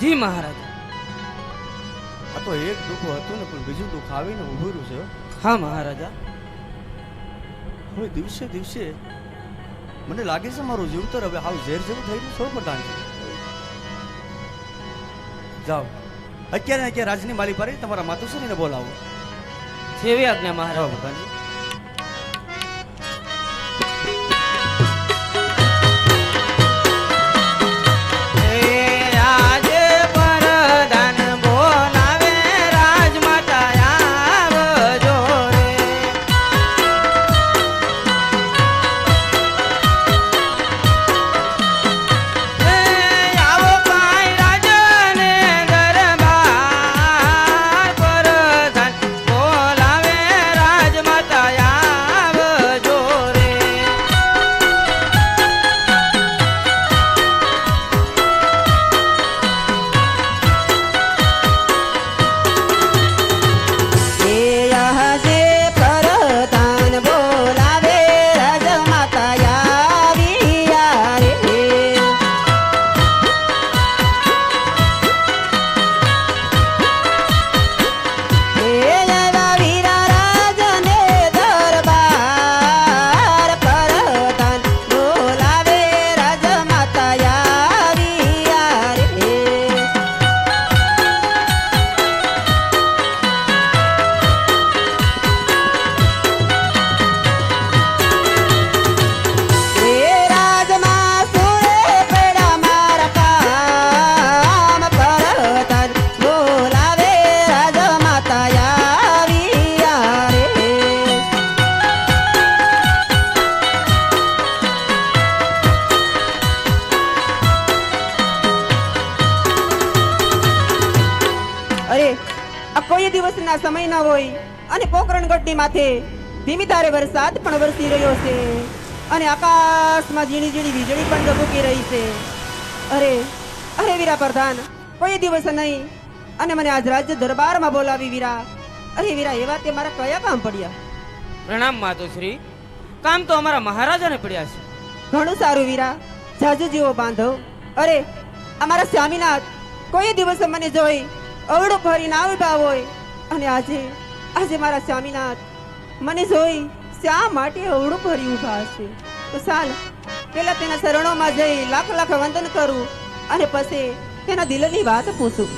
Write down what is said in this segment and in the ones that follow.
જી મહારાજ. આ તો એક દુઃખ હતું ને પણ બીજું દુઃખ આવીને ઉભું રહ્યું છે. હા મહારાજા. હવે દિવસે દિવસે મને લાગે છે મારું જીવતર હવે હાવ ઝેર જેવું થઈ રહ્યું. સૌ પ્રધાન જાઓ અત્યારે રાજની માલી પર તમારા માતુશ્રીને બોલાવો. જેવી આજ્ઞા મહારાજ. પ્રધાનજી દિવસના સમયના હોય અને પોકરણગઢની માથે ધીમી ધારે વરસાદ પણ વરસી રહ્યો છે અને આકાશમાં ઝીણી ઝીણી વીજળી પણ ઝબૂકી રહી છે. અરે અરે વીરા પ્રધાન, કોઈ દિવસ નહીં અને મને આજ રાજ્ય દરબારમાં બોલાવી વીરા. અરે વીરા, એવા તે મારા કયા કામ પડ્યા? પ્રણામ માતુશ્રી. કામ તો અમારા મહારાજાને પડ્યા છે. ઘણું સારું વીરા, જાજુ જીવો બાંધવ. અરે અમારા સ્વામીનાથ કોઈ દિવસ મને જોઈ અવળું ભરી ના ઉભા હોય અને આજે મારા સ્વામીનાથ મને જોઈ શા માટે અવળું ભરી ઉભા હશે? તો ચાલ પેલા તેના શરણોમાં જઈ લાખ લાખ વંદન કરું અને પછી તેના દિલની વાત પૂછું.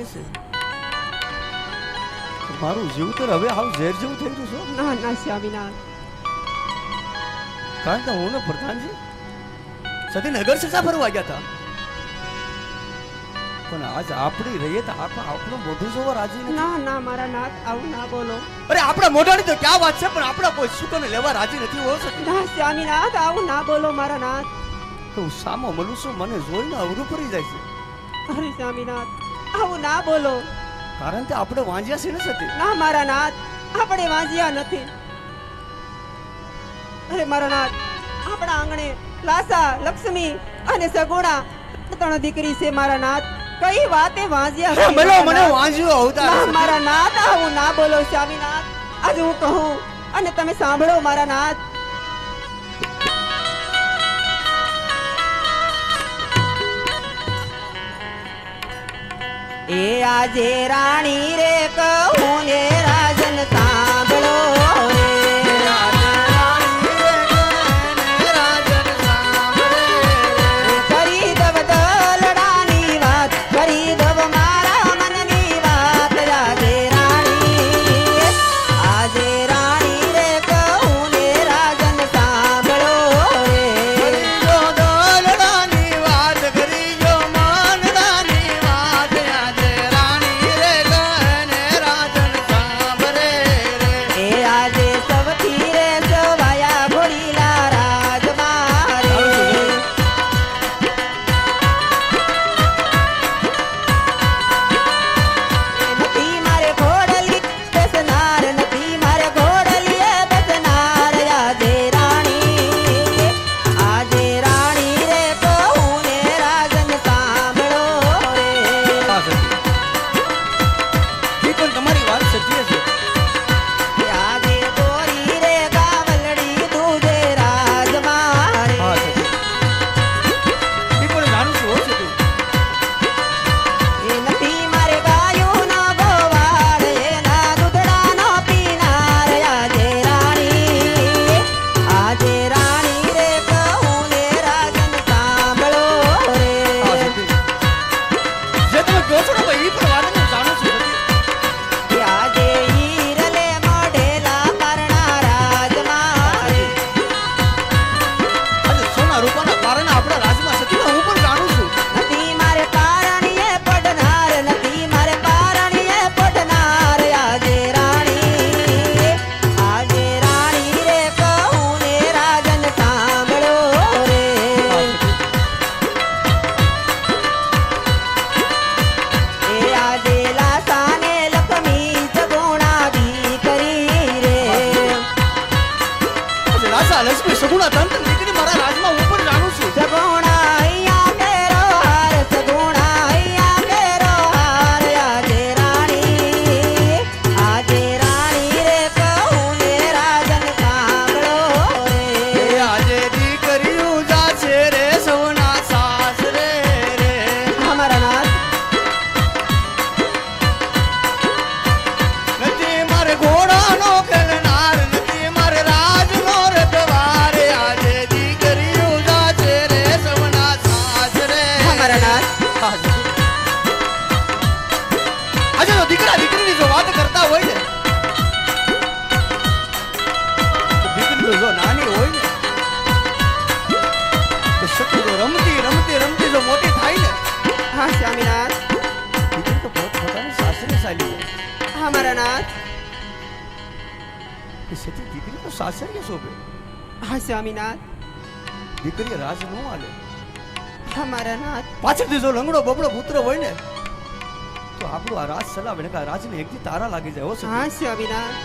લાગે છે મારું જીવતર હવે હાવ ઝેર જેવું થઈ ગયું છે. ના ના સ્વામીનાથ. કારણ કે હું ને પ્રધાનજી સતી નગર સસા ફરવા ગયા હતા પણ આજ આપણી રહીએ તો આપણું મોઢું જોવા રાજી નથી. ના ના મારા નાથ આવું ના બોલો. અરે આપણા મોઢાની તો ક્યાં વાત છે પણ આપણા કોઈ સુકોને લેવા રાજી નથી હો સતી. ના સ્વામીનાથ આવું ના બોલો મારા નાથ. હું સામો મળું છું મને જોઈને અવરું ફરી જાય છે. અરે સ્વામીનાથ આવું ના બોલો. કારણ કે આપણે વાંજ્યા છે ને સતી. ના મારા નાથ આપણે વાંજ્યા નથી. અરે મારા નાથ આપણા આંગણે લાસા લક્ષ્મી અને સગુણા ત્રણ દીકરી છે મારા નાથ. કઈ વાતે વાંજ્યા છે મને મારા મને નાથ? વાંજ્યો અવતાર ના છે. મારા નાથ આવું ના બોલો સ્વામીનાથ. આજે હું કહું અને તમે સાંભળો મારા નાથ. એ આજે રાણી રે કહું ને રાજન સાંભળો રે. કરી દવ દલડાની વાત, કરી દવ મારા મનની વાત. આજે રાણી રે કહું ને રાજન સાંભળો રે. કરીજો દોલડાની વાત, કરીજો માનડાની વાત. આજે રાણી રે ગણે રાજન સાંભળે રે. એ આજે સૌથી રે સવાયા ઘોડીલા રાજમાં રે. નથી મારે ઘોડલી બેસનાર, નથી મારે ઘોડલીએ બેસનાર. આજે રાણી રે કહું ને રાજન સાંભળો રે. હા સતી. ઈ પણ તમારી વાત સત્ય છે. આજે દોરી રે ગાવલડી તુજે રાજમાં રે. હા સતી. ઈ પણ જાણું છું હો સતી. એ નથી મારે ગાયોનો ગોવાળ, એના દૂધડાનો પીનાર. આજે રાણી રે કહું ને રાજન સાંભળો રે. હા સતી. જે તમે કહો છો ને ભાઈ, ઈ પણ વાત હું જાણું છું સતી. એ આજે ઈરલે મોઢેલા પરણા રાજમાં રે. આજે સોના રૂપાના પારણા આપણા રાજમાં સતી ને હું પણ જાણું છું. નથી મારે પારણીએ પડનાર, નથી મારે પારણીએ પડનાર. આજે રાણી રે કહું ને રાજન સાંભળો રે. હા સતી. એ આજે લાસાને લક્ષ્મી સગુણા દીકરી રે. આજે લાસા લક્ષ્મી સગુણા તંત્ર દીકરી મારા રાજમાં હું પણ જાણું છું. સગુણા અહીંયા કેરો હાર, સગુણા અહીંયા કેરો હાર. આજે રાણી રે કહું ને રાજન સાંભળો એ રે. આજે દીકરીઓ જાશે રે સૌના સાસરે રે. અમારા નાથ નથી મારે ઘોડાનો ખેલનાર, નથી મારે રાજનો રખવાર. આજે દીકરીઓ જાશે રે સૌના સાસરે. અમારા નાથ આજે તો દીકરા દીકરીની જો વાત કરતા હોય ને, તો દીકરીઓ જો નાની હોય ને, તો સતી જો રમતી રમતી રમતી જો મોટી થાય ને, હા સ્વામીનાથ દીકરી તો પોતાની સાસરે ચાલી જાય. અમારા નાથ એ સતી દીકરી તો સાસરીએ શોભે. હા સ્વામીનાથ દીકરીએ રાજ ન આલે. અમારા નાથ પાછળથી જો લંગડો બબડો પુત્ર હોય ને, તો આપણું આ રાજ ચલાવે ને આ રાજને એકથી તારા લાગી જાય. હો સતી. હા સ્વામીનાથ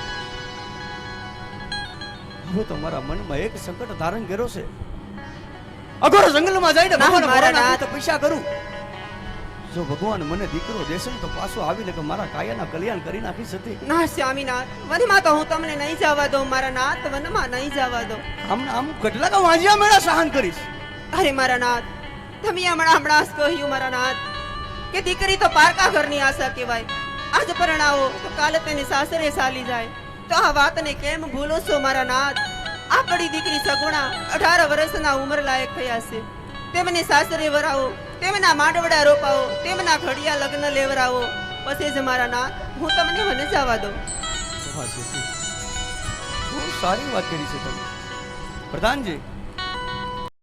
હવે તો મારા મનમાં એક સંકટ ધારણ કર્યો છે. અઘોર જંગલમાં જઈને ના, ભગવાન મારા ભોળાનાથની નાથ. તપસ્યા કરું. જો ભગવાન મને દીકરો દેશે ને તો પાછો આવીને કે મારા કાયાના કલ્યાણ કરી નાખી સતી. ના સ્વામીનાથ વનમાં તો હું તમને નહીં જવા દઉં. મારા નાથ વનમાં નહીં જવા દો. આમ કેટલા કા વાંજ્યા મેળા સહન કરીશ. અરે મારા નાથ તમે હમણાં જ કહ્યું મારા નાથ કે દીકરી તો પારકા ઘરની આશા કહેવાય. આજ પરણાવો તો કાલે તેની સાસરે ચાલી જાય. તો આ વાતને કેમ ભૂલો છો મારા નાથ? આપણી દીકરી સગુણા 18 વર્ષના ઉંમર લાયક થયા છે. તેમને સાસરે વરાવો, તેમના માંડવડા રોપાવો, તેમના ઘડિયા લગ્ન લેવરાવો પછી જ મારા નાથ હું તમને મને જવા દઉં. વાહ, સુખી. બહુ સારી વાત કરી છે તમે. પ્રધાનજી,